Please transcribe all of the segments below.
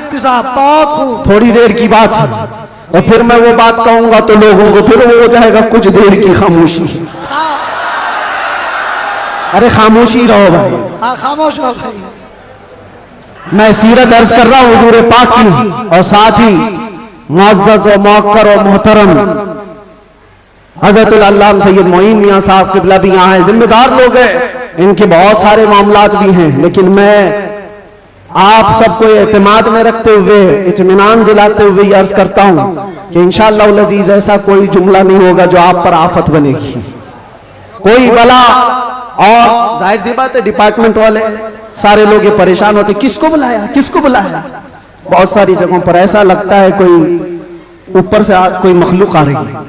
मुफ्ती साहब, बहुत खूब। थोड़ी देर की बात है और फिर मैं वो बात कहूंगा तो लोगों को फिर वो हो जाएगा कुछ देर की खामोशी। अरे खामोशी रहो भाई। हाँ खामोश रहो भाई। मैं सीरत अर्ज कर रहा हूँ हुजूर पाक की, और साथ ही मुअज़्ज़ज़ व मुअक्कर व मोहतरम हज़रतुल अल्लामा सैयद मोइन मियां साहब क़िबला भी यहाँ हैं, जिम्मेदार लोग हैं, इनके बहुत सारे मामलात भी हैं, लेकिन मैं आप सबको एतमाद में रखते हुए इत्मीनान दिलाते हुए ये अर्ज करता हूँ कि इंशाअल्लाह उल अज़ीज़ ऐसा कोई जुमला नहीं होगा जो आप पर आफत बनेगी, कोई बला। और जाहिर सी बात है डिपार्टमेंट वाले सारे लोग ये परेशान होते, किसको बुलाया किसको बुलाया। बहुत सारी जगहों पर ऐसा लगता है कोई ऊपर से कोई मखलूक आ रही है,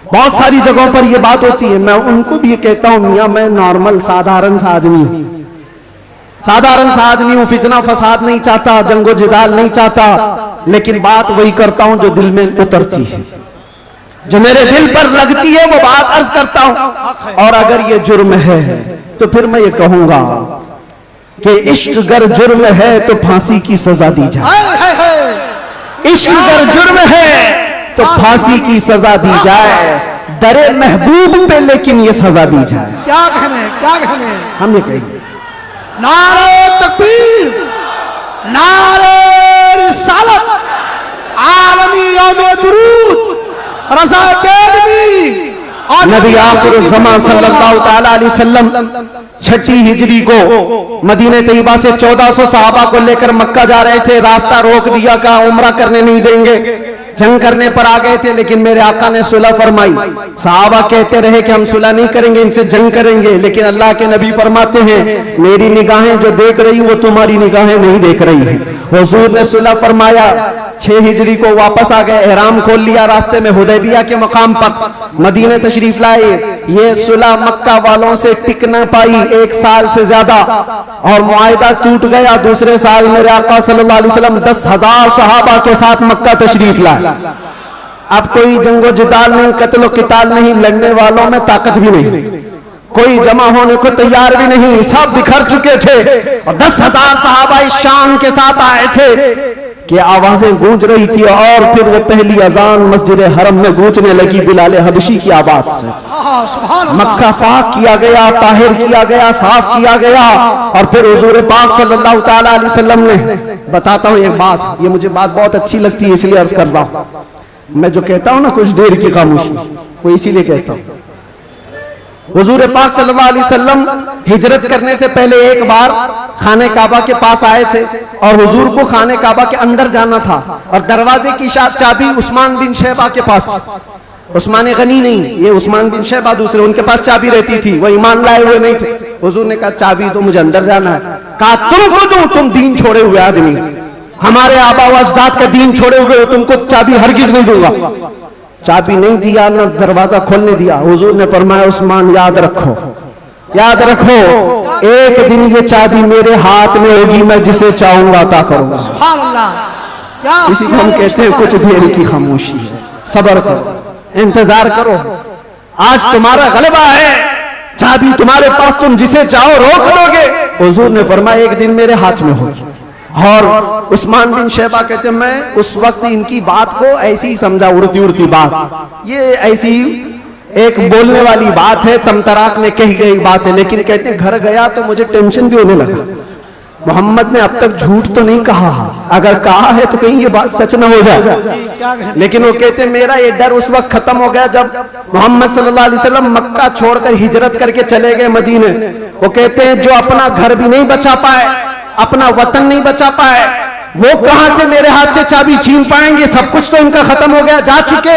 बहुत सारी जगहों पर ये बात होती है। मैं उनको भी ये कहता हूँ मियाँ मैं नॉर्मल साधारण सा आदमी हूँ, साधारण सा आदमी हूँ, फितना फसाद नहीं चाहता, जंगो जिदाल नहीं चाहता, लेकिन बात वही करता हूँ जो दिल में उतरती है, जो मेरे दिल पर लगती है वो बात अर्ज करता हूँ। और अगर ये जुर्म है तो फिर मैं ये कहूंगा कि इश्क अगर जुर्म है तो फांसी की सजा दी जाए, इश्क अगर जुर्म है तो फांसी की सजा दी जाए, दरे महबूब पे लेकिन ये सजा दी जाए। क्या कहने, क्या कहने, हम ये कहेंगे नारे तकबीर, नारे रिसालत, आलमी यौम दुरूद, रज़ा बेदमी। और नबी आखिर ज़मां सल्लल्लाहु तआला अलैहि वसल्लम 6 हिजरी को मदीने तैयबा से 1400 सहाबा को लेकर मक्का जा रहे थे, रास्ता रोक दिया, कहा उम्रा करने नहीं देंगे, जंग करने पर आ गए थे, लेकिन मेरे आका ने सुलह फरमाई। सहाबा कहते रहे कि हम सुलह नहीं करेंगे, इनसे जंग करेंगे, लेकिन अल्लाह के नबी फरमाते हैं मेरी निगाहें जो देख रही वो तुम्हारी निगाहें नहीं देख रही है। हुजूर ने सुलह फरमाया, 6 हिजरी को वापस आ गए, एहराम खोल लिया, रास्ते में हुदैबिया के मकाम पर मदीने तशरीफ लाए। ये सुलह मक्का वालों से टिक न पाई 1 साल से ज्यादा, और मुआहिदा टूट गया। दूसरे साल मेरे आका सल्लल्लाहु अलैहि वसल्लम 10,000 सहाबा के साथ मक्का तशरीफ लाए। अब कोई जंगो जिदाल नहीं, कत्लो किताल नहीं, लड़ने वालों में ताकत भी नहीं, कोई जमा होने को तैयार भी नहीं, सब बिखर चुके थे। और 10,000 सहाबा इस शान के साथ आए थे कि आवाजें गूंज रही थी, और फिर वो पहली अजान मस्जिद हरम में गूंजने लगी बिलाल हबशी की आवाज से। मक्का पाक किया गया, ताहिर किया गया, साफ किया गया, और फिर हुजूर पाक सल्लल्लाहु तआला अलैहि वसल्लम ने, बताता हूँ एक बात, ये मुझे बात बहुत अच्छी लगती है इसलिए अर्ज कर रहा हूँ। मैं जो कहता हूँ ना कुछ देर की खामोशी, वो इसीलिए कहता हूँ। हुजूर पाक सल्लल्लाहु अलैहि वसल्लम हिजरत करने से पहले एक बार खाने काबा के पास आए थे, और हुजूर को खाने काबा के अंदर जाना था, और दरवाजे की चाबी उस्मान बिन शैबा के पास थी। उस्मान गनी नहीं, ये उस्मान बिन शैबा दूसरे, उनके पास चाबी रहती थी, वो ईमान लाए हुए नहीं थे। हुजूर ने कहा चाबी दो, मुझे अंदर जाना है। कहा तुमको दूं, तुम दीन छोड़े हुए आदमी, हमारे आबा व अजदाद का दीन छोड़े हुए हो, तुमको चाबी हरगिज नहीं दूंगा। चाबी नहीं दिया, न दरवाजा खोलने दिया। हुजूर ने फरमाया उस्मान याद रखो, याद रखो, एक दिन ये चाबी मेरे हाथ में होगी, मैं जिसे चाहूंगा अता करूंगा। सुभान अल्लाह। इसी को हम कहते हैं कुछ देर की खामोशी है, सब्र करो, इंतजार करो, आज तुम्हारा गलबा है, चाबी तुम्हारे पास, तुम जिसे चाहो रोक लोगे। हुजूर ने फरमाया एक दिन मेरे हाथ में होगी। और उस्मान बिन शैबा कहते मैं उस वक्त इनकी बात को ऐसी ही समझा, उड़ती उड़ती बात, ये ऐसी एक बोलने वाली बात है, तमतराक में कही गई बात है, लेकिन कहते घर गया तो मुझे टेंशन भी होने लगा, मोहम्मद ने अब तक झूठ तो नहीं कहा, अगर कहा है तो कहीं ये बात सच न हो जाए। लेकिन वो कहते मेरा ये डर उस वक्त खत्म हो गया जब मोहम्मद सल्लल्लाहु अलैहि वसल्लम मक्का छोड़कर हिजरत करके चले गए मदीने। वो कहते हैं जो अपना घर भी नहीं बचा पाए, अपना वतन नहीं बचा पाए, वो कहां से मेरे हाथ से चाबी छीन पाएंगे, सब कुछ तो इनका खत्म हो गया, जा चुके।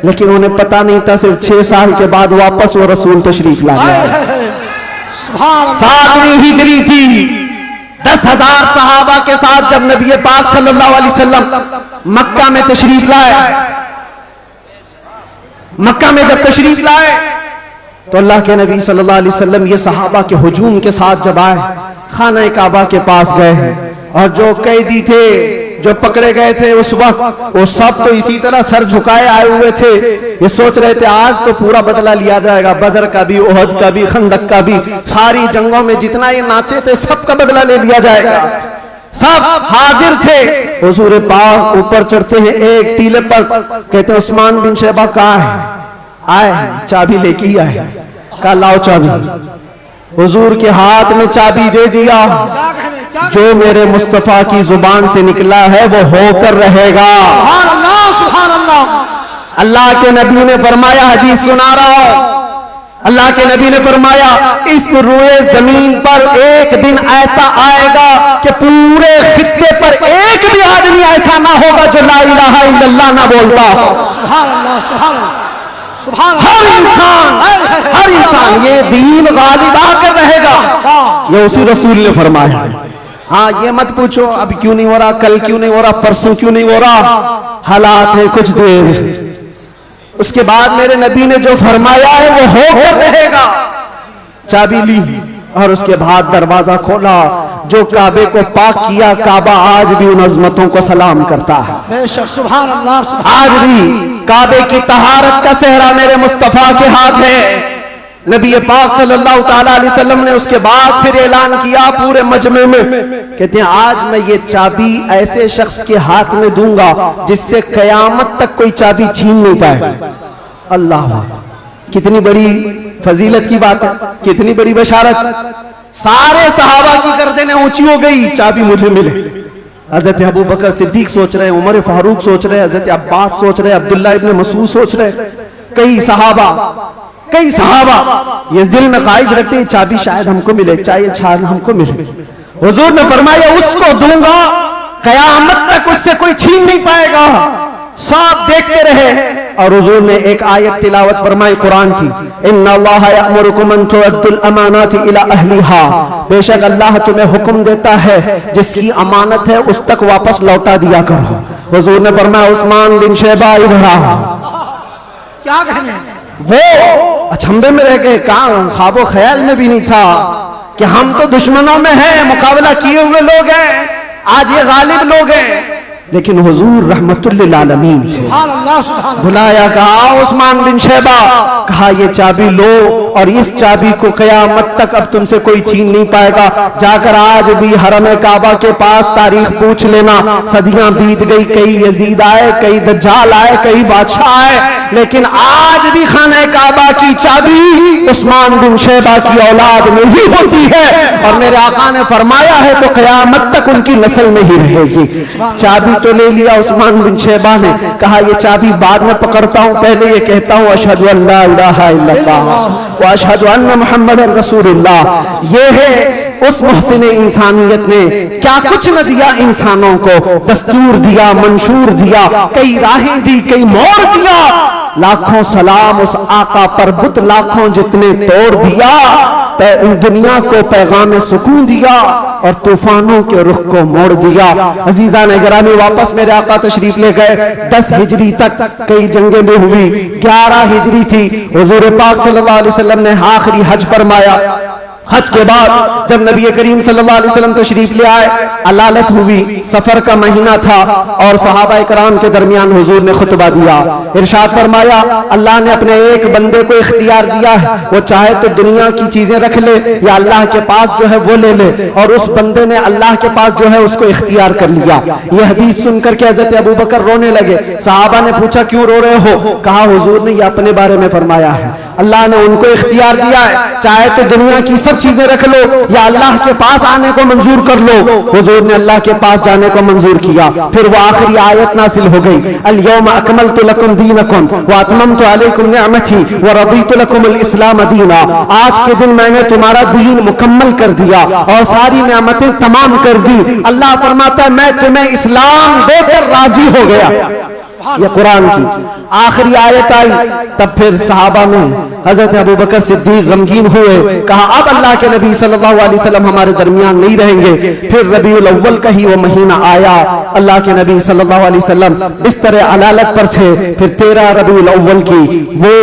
लेकिन उन्हें पता नहीं था सिर्फ 6 साल के बाद वापस वो रसूल तशरीफ ला गया। 7वीं हिजरी थी, 10,000 सहाबा के साथ जब नबी पाक सल्लल्लाहु अलैहि वसल्लम मक्का में तशरीफ लाए, मक्का में जब तशरीफ लाए तो अल्लाह के नबी सल्लल्लाहु अलैहि वसल्लम ये सहाबा के हुजूम के साथ जब आए, खाना काबा के पास गए हैं, और जो कैदी थे जो पकड़े गए थे उस वक्त, वो सब तो इसी तरह सर झुकाए आए हुए थे। ये सोच रहे थे आज तो पूरा बदला लिया जाएगा, बदर का भी, ओहद का भी, खंदक का भी, सारी जंगों में जितना ये नाचे थे सबका बदला ले लिया जाएगा। सब हाजिर थे। हुजूर पाक ऊपर चढ़ते हैं एक टीले पर, कहते हैं उस्मान बिन शैबा कहाँ है? आए, चाबी लेके ही आए। कहा लाओ चाबी। हुजूर के हाथ में चाबी दे दिया। क्या कहने, क्या जो मेरे मुस्तफा की जुबान से निकला है वो होकर रहेगा। सुभान अल्लाह, सुभान अल्लाह। अल्लाह के नबी ने फरमाया, हदीस सुना रहा हूं, अल्लाह के नबी ने फरमाया इस रुए जमीन पर एक दिन ऐसा आएगा कि पूरे खित्ते पर एक भी आदमी ऐसा ना होगा जो ला इलाहा इल्लल्लाह ना बोलता हो। सुभान अल्लाह, सुभान अल्लाह, सुभान हर इंसान ये दीन गालिब आकर रहेगा। ये उसी रसूल ने फरमाया। हाँ, ये मत पूछो अभी क्यों नहीं हो रहा, कल क्यों नहीं हो रहा, परसों क्यों नहीं हो रहा, हालात है कुछ देर। उसके बाद मेरे नबी ने जो फरमाया है वो होकर रहेगा। चाबी ली और उसके बाद दरवाजा खोला। जो काबे को पाक किया, काबा आज भी उन अजमतों को सलाम करता है। बेशक, सुभान अल्लाह, सुभान आज भी काबे की तहारत का सेहरा मेरे मुस्तफा के हाथ है। नबी पाक सल्लल्लाहु ताला अलैहि वसल्लम ने उसके बाद फिर ऐलान किया पूरे मजमे में, कहते हैं आज मैं ये चाबी ऐसे शख्स के हाथ में दूंगा जिससे कयामत तक कोई चाबी छीन नहीं पाए। अल्लाह, कितनी बड़ी फजीलत की बात है, कितनी बड़ी बशारत। सारे सहाबा की गर्दनें ऊंची हो गई, चाबी मुझे मिले। हजरत अबू बकर सिद्दीक सोच रहे, उमर फारूक सोच रहे, हजरत अब्बास सोच रहे, अब्दुल्ला इब्न मसूद सोच रहे, कई सहाबा ये दिल में ख्वाहिश रखते हैं चाबी शायद हमको मिले, चाहे शायद हमको मिले। हुजूर ने फरमाया उसको दूंगा, कयामत तक उससे कोई छीन नहीं पाएगा। सब देखते रहे और हुजूर ने एक आयत तिलावत फरमाई कुरान की, इन्नल्लाह यअमुरुकुम अन तुअद्दुल अमानाति इला अहलिहा, बेशक अल्लाह तुम्हें हुक्म देता है जिसकी अमानत है उस तक वापस लौटा दिया करो। हुजूर ने फरमाया उस्मान बिन शैबा इधर आओ। क्या कहने, वो अचंभे में रह गए, कहा ख्वाबो ख्याल में भी नहीं था कि हम तो दुश्मनों में हैं, मुकाबला किए हुए लोग हैं, आज ये गालिब लोग हैं। लेकिन हुजूर रहमतुल लिल आलमीन थे। सुभान अल्लाह, सुभान अल्लाह। बुलाया, कहा उस्मान बिन शैबा, कहा ये चाबी लो और इस चाबी को कयामत तक अब तुमसे कोई छीन नहीं पाएगा। जाकर आज भी हरम काबा के पास तारीख पूछ लेना, सदियां बीत गई, कई यजीद आए, कई दज्जाल आए, कई बादशाह आए, लेकिन आज भी खाने काबा की चाबी उस्मान बिन शैबा की औलाद में ही होती है। और मेरे आका ने फरमाया है तो कयामत तक उनकी नस्ल में ही रहेगी। चाबी तो ले लिया उस्मान बिन शैबा ने, कहा ये चाबी बाद में पकड़ता हूं, पहले ये कहता हूं अशहदु अल्ला इलाहा इल्लल्लाह व अशहदु अन्ना मुहम्मदन रसूलुल्लाह। ये है उस मुहसिन इंसानियत ने क्या कुछ न दिया इंसानों को, दस्तूर दिया, मंशूर दिया, कई राहें दी, कई मोड़ दिया। लाखों सलाम उस आका पर, बुत लाखों जितने तोड़ दिया, दुनिया को पैगाम सुकून दिया और तूफानों के रुख को मोड़ दिया। अजीजा ने गिरामी वापस मेरे आका तशरीफ ले गए। 10 हिजरी तक कई जंगें में हुई, 11 हिजरी थी, हुजूर पाक सल्लल्लाहु अलैहि वसल्लम ने आखिरी हज फरमाया। हज के बाद जब नबी करीम सल्लल्लाहु अलैहि वसल्लम तशरीफ ले आए, अलालत हुई, सफर का महीना था और सहाबा इकराम के दरमियान हुजूर ने खुतबा दिया। इरशाद फरमाया अल्लाह ने अपने एक बंदे को इख्तियार दिया है, वो चाहे तो दुनिया की चीजें रख ले या अल्लाह के पास जो है वो ले ले, और उस बंदे ने अल्लाह के पास जो है उसको इख्तियार कर लिया। ये हदीस सुनकर के हजरत अबू बकर रोने लगे। सहाबा ने पूछा क्यों रो रहे हो? कहा हुजूर ने ये अपने बारे में फरमाया है, अल्लाह ने उनको इख्तियार दिया है, चाहे तो दुनिया की सब चीजें रख लो या अल्लाह के पास आने को मंजूर कर लो। हुजूर ने अल्लाह के पास जाने को मंजूर किया। फिर वो आखिरी आयत नासिल हो गई, अल यौमा अकमलतु लकुम दीनकुम व अतममतु अलैकुम निअमती व रदीतु लकुमुल इस्लाम दीना। आज के दिन मैंने तुम्हारा दीन मुकम्मल कर दिया और सारी नेमतें तमाम कर दी। अल्लाह फरमाता है मैं तुम्हें इस्लाम देकर राजी हो गया। ये कुरान की आखिरी आयत आई। तब फिर सहाबा में हजरत अबू बकर सिद्दीक गमगीन हुए, कहा अब अल्लाह के नबी सल्लल्लाहु अलैहि वसल्लम हमारे दरमियान नहीं रहेंगे। फिर रबीउल अव्वल का ही वो महीना आया, अल्लाह के नबी सल्लल्लाहु अलैहि वसल्लम बिस्तर अलालत पर थे। फिर 13 रबीउल अव्वल की वो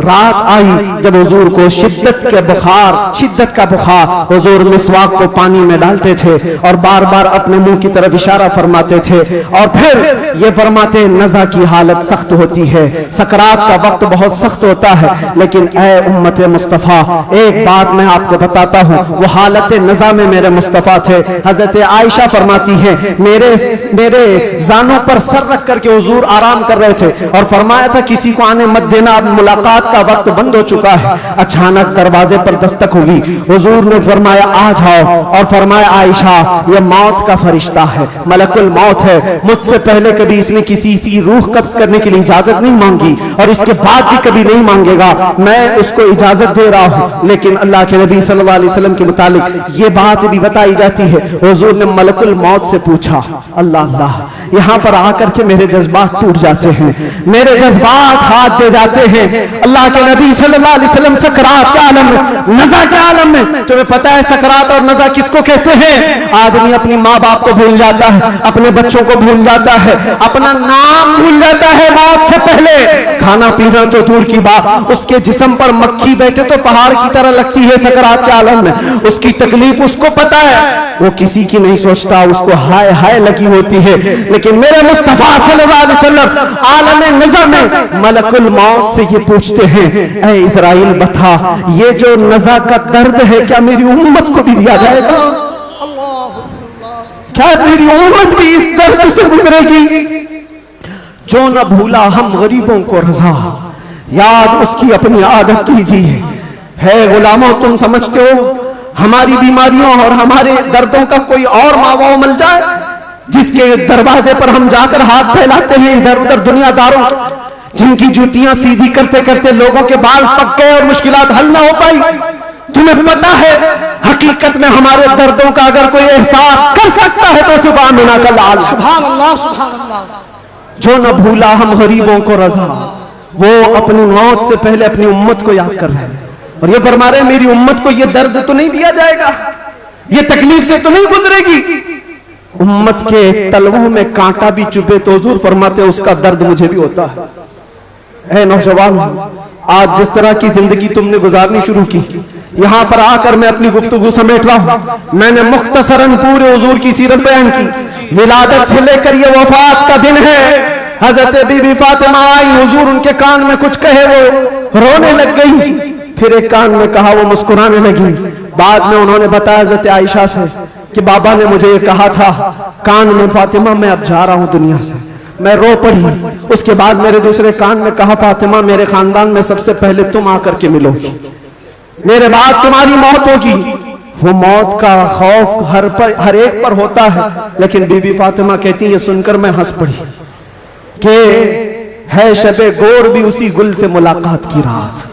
रात आई जब हुजूर को शिद्दत का बुखार, हुजूर मिसवाक को पानी में डालते थे और बार बार अपने मुंह की तरफ इशारा फरमाते थे और फिर ये फरमाते नज़ा की हालत सख्त होती है, सकरात का वक्त बहुत सख्त होता है, लेकिन ए उम्मत मुस्तफ़ा, एक बात मैं आपको बताता हूँ, वो हालत नज़ा में मेरे मुस्तफ़ा थे। हजरत आयशा फरमाती है, मेरे जानों पर सर रख करके हुजूर आराम कर रहे थे और फरमाया था किसी को आने मत देना, अब मुलाकात का वक्त बंद हो चुका है। अचानक दरवाजे पर दस्तक हुई, हुजूर ने फरमाया आ जाओ, और फरमाया आयशा ये मौत का फरिश्ता है, मलकुल मौत है, मुझसे पहले कभी इसने किसी की रूह कब्ज करने के लिए इजाजत नहीं मांगी और इसके बाद भी कभी नहीं मांगेगा, मैं उसको इजाजत दे रहा हूं। लेकिन अल्लाह के नबी सल्लल्लाहु अलैहि वसल्लम के मुतालिक ये बात भी बताई जाती है, हुजूर ने मलकुल मौत से पूछा, अल्लाह अल्लाह, यहाँ पर आकर के मेरे जज्बात टूट जाते हैं, मेरे जज्बात हाथ दे जाते हैं। अल्लाह के नबी सल्लल्लाहु अलैहि वसल्लम सकरात के आलम में, नज़ा के आलम में, तुम्हें पता है सकरात और नज़ा किसको कहते हैं? आदमी अपनी माँ बाप को भूल जाता है, अपने बच्चों को भूल जाता है, अपना नाम भूल जाता है मौत से पहले, खाना पीना तो दूर की बात, उसके जिस्म पर मक्खी बैठे तो पहाड़ की तरह लगती है सकरात के आलम में, उसकी तकलीफ उसको पता है, वो किसी की नहीं सोचता, उसको हाय हाय लगी होती है। लेकिन मेरे मुस्तफा सल्लल्लाहु अलैहि वसल्लम आलम नज़ा में मलकुल मौत से ये पूछते हैं, ऐ इज़राइल बता, ये जो नज़ा का दर्द है क्या मेरी उम्मत को भी दिया जाएगा? क्या मेरी उम्मत भी इस दर्द से गुजरेगी? जो न भूला हम गरीबों को रज़ा, याद उसकी अपनी आदत कीजिए। है गुलामों, तुम समझते हो हमारी बीमारियों और हमारे दर्दों का कोई और मावा मिल जाए जिसके दरवाजे पर हम जाकर हाथ फैलाते हैं इधर उधर दुनियादारों, जिनकी जूतियां सीधी करते करते लोगों के बाल पक गए और मुश्किलात हल ना हो पाई? तुम्हें पता है हकीकत में हमारे दर्दों का अगर कोई एहसास कर सकता है तो सिर्फ आमिना का लाल। सुभान अल्लाह, सुभान अल्लाह। जो न भूला हम गरीबों को रज़ा, वो अपनी मौत से पहले अपनी उम्मत को याद कर रहे हैं और ये फरमा रहे हैं मेरी उम्मत को ये दर्द तो नहीं दिया जाएगा, ये तकलीफ से तो नहीं गुजरेगी। उम्मत के तलवों में कांटा भी चुभे तो हुजूर फरमाते उसका दर्द मुझे भी होता है। ऐ नौजवान, आज जिस तरह की जिंदगी तुमने गुजारनी शुरू की, यहाँ पर आकर मैं अपनी गुफ्तगू समेट रहा हूँ। मैंने मुख्तसरन पूरे हुजूर की सीरत बयान की। विलादत से लेकर ये वफात का दिन है, हजरत बीबी फातिमा आई, हुजूर उनके कान में कुछ कहे, वो रोने लग गई, फिर एक कान में कहा, वो मुस्कुराने लगी। बाद में उन्होंने बताया हजरत आयशा से कि बाबा ने मुझे ये कहा था कान में, फातिमा मैं अब जा रहा हूँ दुनिया से। मैं रो पड़ी। उसके बाद मेरे दूसरे कान में कहा, फातिमा मेरे खानदान में सबसे पहले तुम आकर के मिलोगी, मेरे बाद तुम्हारी मौत होगी। वो मौत का खौफ हर एक पर होता है, लेकिन बीबी फातिमा कहती ये सुनकर मैं हंस पड़ी कि है शबे गोर भी उसी गुल से मुलाकात की रात।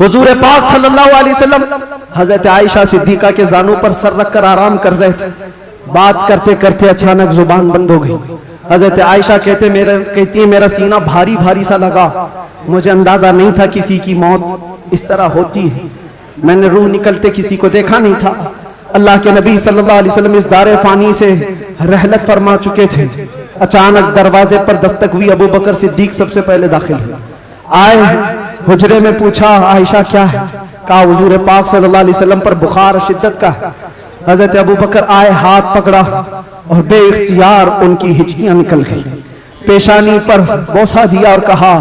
हुजूर पाक सल्लल्लाहु अलैहि वसल्लम हजरत आयशा सिद्दीका के जानों पर सर रखकर आराम कर रहे थे। बात करते करते अचानक जुबान बंद हो गई। हजरत आयशा कहती है मेरा सीना भारी भारी सा लगा, मुझे अंदाजा नहीं था किसी की मौत इस तरह होती है, मैंने रूह निकलते किसी को देखा नहीं था। अल्लाह के नबी सल्लल्लाहु अलैहि वसल्लम इस दारे फानी से रहलत फरमा चुके थे। अचानक दरवाजे पर दस्तक हुई, अबू बकर सिद्दीक सबसे पहले दाखिल हुए। आए हुजरे में पूछा आयशा क्या है? कहा हुजूर पाक सल्लल्लाहु अलैहि वसल्लम पर बुखार शिद्दत का है। हजरत अबू बकर आए, हाथ पकड़ा और बेइख्तियार उनकी हिचकियां निकल गई, पेशानी पर बोसा दिया और कहा,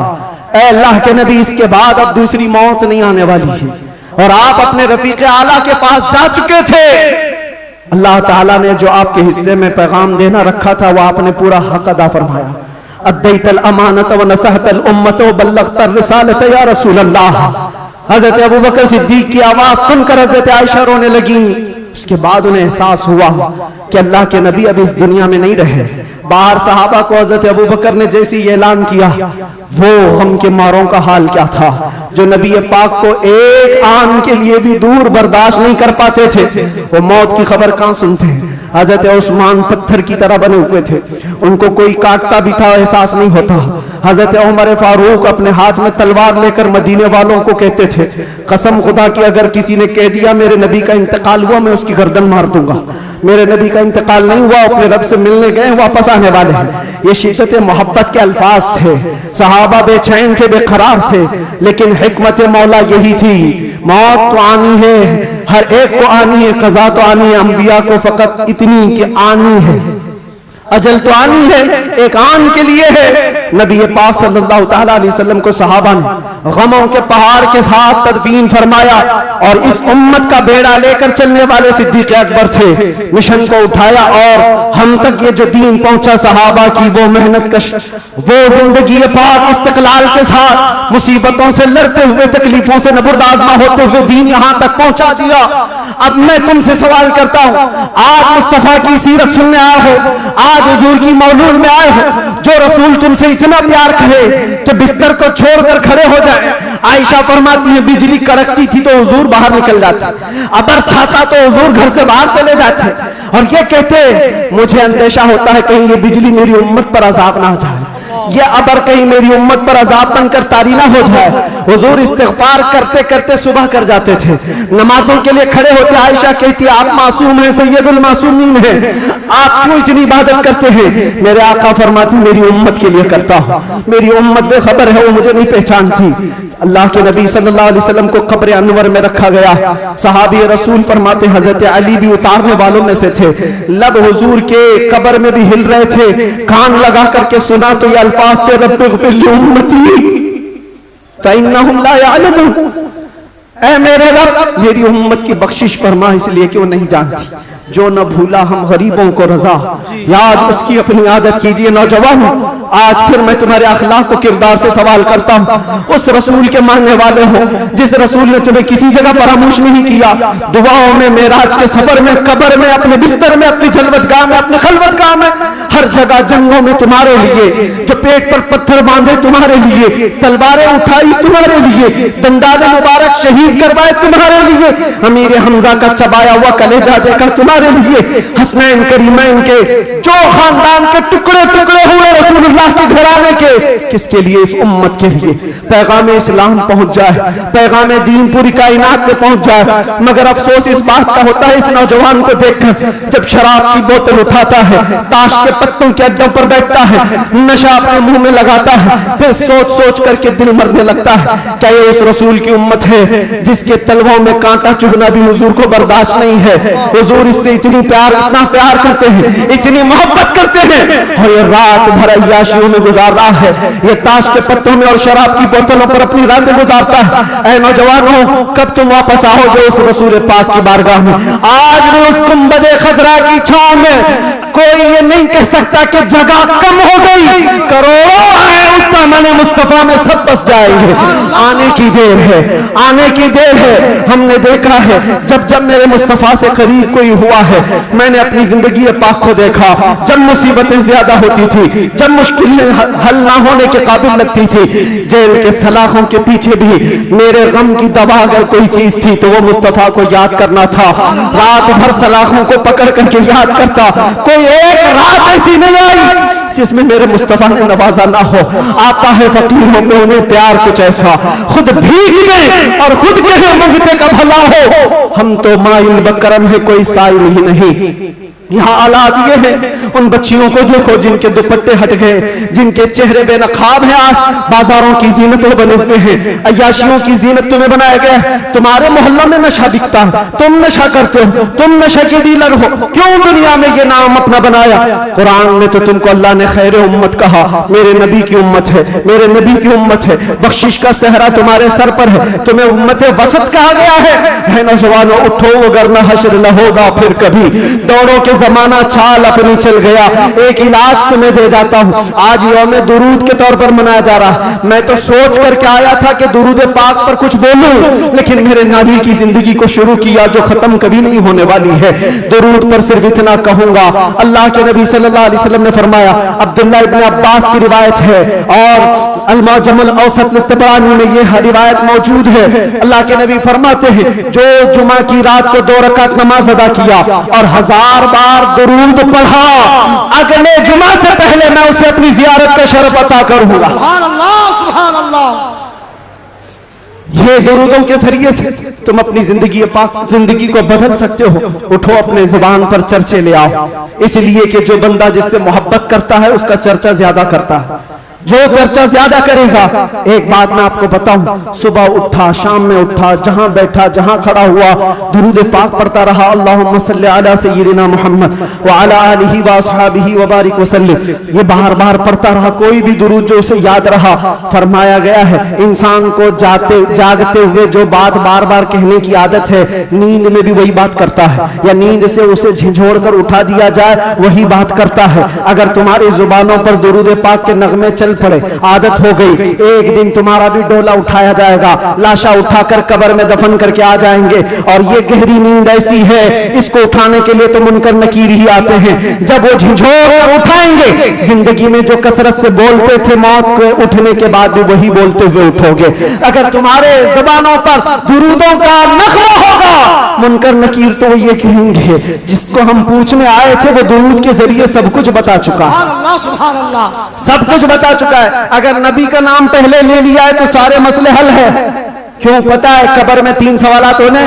ऐ अल्लाह के नबी इसके बाद अब दूसरी मौत नहीं आने वाली है और आप अपने रफीक आला के पास जा चुके थे। अल्लाह ताला ने जो आपके हिस्से में पैगाम देना रखा था वो आपने पूरा हक अदा फरमाया। अद्दैतल अमानत व नसहतल उम्मत व बल्लगतर रिसालत या रसूल अल्लाह। हजरत अबू बकर सिद्दीक की आवाज सुनकर हजरत आयशा रोने लगी। उसके बाद उन्हें एहसास हुआ कि अल्लाह के नबी अब इस दुनिया में नहीं रहे। बाहर सहाबा को हजरत अबू बकर ने जैसे ही ऐलान किया, वो गम के मारों का हाल क्या था जो नबी पाक को एक आन के लिए भी दूर बर्दाश्त नहीं कर पाते थे। वो मौत की खबर कहां सुनते हैं। हजरत उस्मान पत्थर की तरह बने हुए थे, उनको कोई काटता भी था एहसास नहीं होता। हजरत उमर फारूक अपने हाथ में तलवार लेकर मदीने वालों को कहते थे, कसम खुदा की अगर किसी ने कह दिया मेरे नबी का इंतकाल हुआ मैं उसकी गर्दन मार दूंगा। मेरे नबी का इंतकाल नहीं हुआ, अपने रब से मिलने गए, वापस आने वाले हैं। ये शिद्दत मोहब्बत के अल्फाज थे। सहाबा बेचैन थे, बेकरार थे, लेकिन हिकमत मौला यही थी, मौत तो आनी है, हर एक को आनी है, कज़ा तो आनी है, अंबिया को फकत इतनी कि आनी है। अजल तो आनी है, एक आन के लिए है। नबी पाक सल्लल्लाहु ताला अलैहि वसल्लम को सहाबा ने गमों के पहाड़ के साथ तदफीन फरमाया और इस उम्मत का बेड़ा लेकर चलने वाले सिद्दीक़ अकबर थे, मिशन को उठाया और हम तक ये जो दीन पहुंचा सहाबा की वो मेहनत कश, वो जिंदगी पाक इस्तक़लाल के साथ मुसीबतों से लड़ते हुए, तकलीफों से नबुर्दाज़मा होते हुए दीन यहां तक पहुंचा दिया। अब मैं तुमसे सवाल करता हूं, आज मुस्तफा की सीरत सुनने आए हो, आज हुजूर की मौलूद में आए हो, जो रसूल तुमसे इतना प्यार करे कि बिस्तर को छोड़कर खड़े हो जाए। आयशा फरमाती है बिजली कड़कती थी तो हुजूर बाहर निकल जाते, अबर छाता तो हुजूर घर से बाहर चले जाते और ये कहते मुझे अंदेशा होता है कहीं ये बिजली मेरी उम्मत पर अजाब ना हो जाए, ये अबर कहीं मेरी उम्मत पर अजाब बनकर तारी ना हो जाए। हुजूर इस्तिग़फ़ार करते करते सुबह कर जाते थे, नमाजों के लिए खड़े होते। आयशा कहती आप मासूम हैं, सैयदुल मासूमीन हैं, आप क्यों इतनी इबादत करते हैं? मेरे आका फरमाते मेरी उम्मत के लिए करता हूं, मेरी उम्मत बेखबर है, वो मुझे नहीं पहचानती। अल्लाह के नबी सल्लल्लाहु अलैहि वसल्लम को कब्र अनवर में रखा गया। सहाबी रसूल फरमाते हजरत अली भी उतारने वालों में से थे। लब हुजूर के कब्र में भी हिल रहे थे, कान लगा करके सुना तो ये अल्फाज थे रब्बिग़फ़िर ली उम्मती फ़इन्नहुम ला यअलमून, ऐ मेरे रब मेरी उम्मत की बख्शिश फरमा, इसलिए कि वो नहीं जानती। जो न भूला हम गरीबों को रजा, याद उसकी अपनी आदत कीजिए। नौजवान आज फिर मैं तुम्हारे अखलाक को किरदार से सवाल करता हूँ। उस रसूल के मानने वाले हो जिस रसूल ने तुम्हें किसी जगह फरामोश नहीं किया, दुआओं में, मेराज के सफर में, कब्र में, अपने बिस्तर में, अपनी जलवतगाह में, अपने खलवतगाह में, हर जगह जंगों में तुम्हारे लिए, जो पेट पर पत्थर बांधे तुम्हारे लिए, तलवारें उठाई तुम्हारे लिए, दंदाले मुबारक शहीद करवाए तुम्हारे लिए, अमीर हमजा का चबाया हुआ कलेजा देखा तुम्हारे लिए, हसनैन करीमैन के जो खानदान के टुकड़े टुकड़े हुए रसूलुल्लाह के घराने के, किसके लिए? इस उम्मत के लिए पैगाम इस्लाम पहुंच जाए, पैगाम दीन पूरी कायनात में पहुंच जाए। मगर अफसोस इस बात का होता है इस नौजवान को देखकर, जब शराब की बोतल उठाता है, ताश के पत्तों के अड्डों पर बैठता है, नशा अपने मुंह में लगाता है, फिर सोच सोच करके दिल मरने लगता है। क्या ये उस रसूल की उम्मत है जिसके तलवों में कांटा चुभना भी हुजूर को बर्दाश्त नहीं है? हुजूर इससे इतनी प्यार, इतना प्यार करते हैं, इतनी मोहब्बत करते हैं और ये रात भर अय्याशियों में गुजार रहा है, ये ताश के पत्तों में और शराब की बोतलों पर अपनी रातें गुजारता है। ऐ नौजवानों, कब तुम वापस आओगे उस रसूल पाक की बारगाह में? आज भी उस गुंबदे खजरा की छांव में कोई ये नहीं कह सकता कि जगह कम हो गई, करोड़ों आए उस दामन मुस्तफा में सब बस जाएंगे। आने की देर है, आने की देर है। हमने देखा है जब जब मेरे मुस्तफा से करीब कोई हुआ है, मैंने अपनी जिंदगी पाक को देखा। जब मुसीबतें ज्यादा होती थी, जब मुश्किलें हल ना होने के काबिल लगती थी, जेल के सलाखों के पीछे भी मेरे गम की दवा अगर कोई चीज थी तो वो मुस्तफा को याद करना था। रात भर सलाखों को पकड़ करके याद करता, कोई एक रात ऐसी नहीं आई जिसमें मेरे मुस्तफा ने नवाजा ना हो। आता है फकीरों पे उन्हें प्यार कुछ ऐसा, खुद भीग में और खुद कहे मंगते का भला हो। हम तो माइल बकरम है, कोई साइल ही नहीं। यहाँ हालात ये है, उन बच्चियों को देखो जिनके दुपट्टे हट गए, जिनके चेहरे बेनकाब हैं, आज बाजारों की जीनतों बने हुए हैं, अय्याशियों की जीनत तुम्हें बनाया गया। तुम्हारे मोहल्लों में नशा बिकता, तुम नशा करते हो, तुम नशा के डीलर हो। क्यों दुनिया में ये नाम अपना बनाया? कुरान में तो तुमको अल्लाह ने खैर उम्मत कहा, मेरे नबी की उम्मत है, मेरे नबी की उम्मत है, बख्शिश का सहरा तुम्हारे सर पर है, तुम्हें उम्मत वसत कहा गया है। नौजवानों उठो, वरना हश्र न होगा फिर कभी, दौड़ो के जमाना चाल अपनी चल गया। एक इलाज तुम्हें दे जाता हूं, आज यौम दुरूद के तौर पर मनाया जा रहा। मैं तो सोच करके आया था कि दुरूद पाक पर कुछ बोलूं, लेकिन मेरे नबी की जिंदगी को शुरू किया जो खत्म कभी नहीं होने वाली है। दुरूद पर सिर्फ इतना कहूंगा, अल्लाह के नबी सल्लल्लाहु अलैहि वसल्लम ने फरमाया, अब्दुल्ला इब्न अब्बास की रिवायत है और अल-मुअज्जमुल औसत तबरानी में यह रिवायत मौजूद है। अल्लाह के नबी फरमाते हैं, जो जुमा की रात को 2 रकात नमाज अदा किया और 1000 बार दुरूद पढ़ा, अगले जुमा से पहले मैं उसे अपनी जियारत का शरफ अता करूंगा। सुभान अल्लाह, सुभान अल्लाह। ये दुरूदों के जरिए से तुम अपनी जिंदगी पाक, जिंदगी को बदल सकते हो। उठो, अपने जुबान पर चर्चे ले आओ, इसलिए कि जो बंदा जिससे मोहब्बत करता है उसका चर्चा ज्यादा करता है। जो चर्चा ज्यादा करेगा। एक बात मैं आपको बताऊं, सुबह उठा, शाम में उठा, जहां बैठा, जहां खड़ा हुआ, दुरूद पाक पढ़ता रहा, अल्लाहुम्मा सल्ली अला सय्यिदिना मुहम्मद व अला आलिहि व अस्हाबिहि व बारिक वसल्लिम। ये बार बार पढ़ता रहा, कोई भी दुरूद जो उसे याद रहा। फरमाया गया है इंसान को जागते हुए जो बात बार बार कहने की आदत है, नींद में भी वही बात करता है, या नींद से उसे झिझोड़ कर उठा दिया जाए वही बात करता है। अगर तुम्हारी जुबानों पर दुरूद पाक के नगमे चल पड़े, आदत हो गई, एक दिन तुम्हारा भी डोला उठाया जाएगा, लाशा उठाकर कब्र में दफन करके आ जाएंगे। और ये गहरी नींद ऐसी है, इसको उठाने के लिए तो मुनकर नकीर ही आते हैं। जब वो झिझोड़ कर उठाएंगे, जिंदगी में जो कसरत से बोलते थे, मौत के उठने के बाद भी वही बोलते हुए उठोगे। अगर तुम्हारे जुबानों पर दुरूदों का नगमा होगा, मुनकर नकीर तो ये कहेंगे जिसको हम पूछने आए थे वो दुरूद के जरिए सब कुछ बता चुका है, सुभान अल्लाह, सब कुछ बता चुका है। अगर नबी का नाम पहले ले लिया है तो सारे मसले हल है। क्यों? पता है कब्र में 3 सवालात होने।